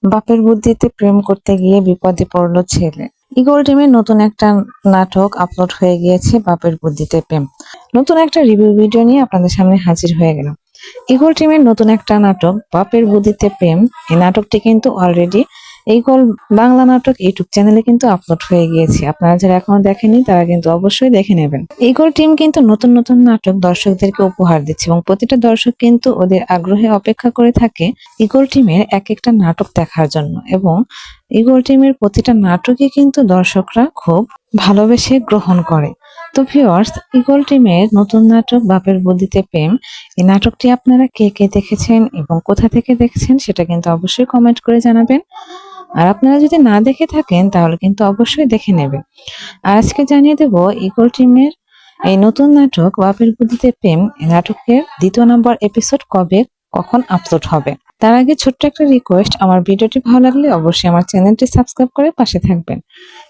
বাপের বুদ্ধিতে প্রেম করতে গিয়ে বিপদে পড়লো ছেলে। ঈগল টিমের নতুন একটা নাটক আপলোড হয়ে গিয়েছে, বাপের বুদ্ধিতে প্রেম। নতুন একটা রিভিউ ভিডিও নিয়ে আপনাদের সামনে হাজির হয়ে গেলাম। ঈগল টিমের নতুন একটা নাটক বাপের বুদ্ধিতে প্রেম, এই নাটকটি কিন্তু অলরেডি ঈগল বাংলা নাটক ইউটিউব চ্যানেলে কিন্তু আপলোড হয়ে গিয়েছে। আপনারা যারা এখনো দেখেনি তারা কিন্তু অবশ্যই দেখে নেবেন। ঈগল টিম কিন্তু নতুন নতুন নাটক দর্শকদেরকে উপহার দিচ্ছে এবং প্রতিটা দর্শক কিন্তু ওদের আগ্রহে অপেক্ষা করে থাকে ঈগল টিমের এক একটা নাটক দেখার জন্য, এবং ঈগল টিমের প্রতিটা নাটকই কিন্তু দর্শকরা খুব ভালোবেসে গ্রহণ করে। তো ভিউয়ার্স, ঈগল টিমের নতুন নাটক বাপের বুদ্ধিতে প্রেম, এই নাটকটি আপনারা কে কে দেখেছেন এবং কোথা থেকে দেখেছেন সেটা কিন্তু অবশ্যই কমেন্ট করে জানাবেন। আর আপনারা যদি না দেখে থাকেন তাহলে কিন্তু অবশ্যই দেখে নেবেন। আর আজকে জানিয়ে দেব ঈগল টিমের এই নতুন নাটক বাপের বুদ্ধিতে প্রেম, এই নাটকের 2য় নম্বর এপিসোড কবে কখন আপলোড হবে। তার আগে ছোট্ট একটা রিকোয়েস্ট, আমার ভিডিওটি ভালো লাগলে অবশ্যই আমার চ্যানেলটি সাবস্ক্রাইব করে পাশে থাকবেন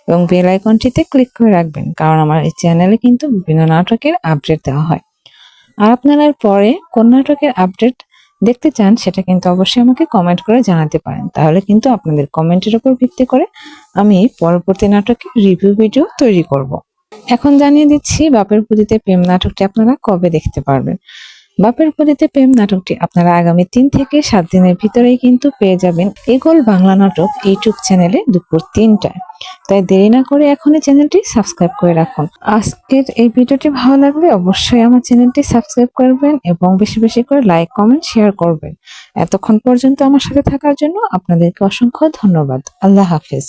এবং বেল আইকনটিতে ক্লিক করে রাখবেন, কারণ আমার এই চ্যানেলে কিন্তু বিভিন্ন নাটকের আপডেট দেওয়া হয়। আর আপনারা পরে কোন নাটকের আপডেট দেখতে চান সেটা কিন্তু অবশ্যই আমাকে কমেন্ট করে জানাতে পারেন, তাহলে কিন্তু আপনাদের কমেন্টের উপর ভিত্তি করে আমি পরবর্তী নাটকের রিভিউ ভিডিও তৈরি করব। এখন জানিয়ে দিচ্ছি বাপের বুদ্ধিতে প্রেম নাটকটি আপনারা কবে দেখতে পারবেন। বাপের বুদ্ধিতে প্রেম নাটকটি আপনারা আগামী 3 থেকে 7 দিনের ভিতরেই কিন্তু পেয়ে যাবেন ঈগল বাংলা নাটক ইউটিউব চ্যানেলে দুপুর 3টায়। তাই দেরি না করে এখনই চ্যানেলটি সাবস্ক্রাইব করে রাখুন। আজকের এই ভিডিওটি ভালো লাগলে অবশ্যই আমার চ্যানেলটি সাবস্ক্রাইব করবেন এবং বেশি বেশি করে লাইক, কমেন্ট, শেয়ার করবেন। এতক্ষণ পর্যন্ত আমার সাথে থাকার জন্য আপনাদেরকে অসংখ্য ধন্যবাদ। আল্লাহ হাফেজ।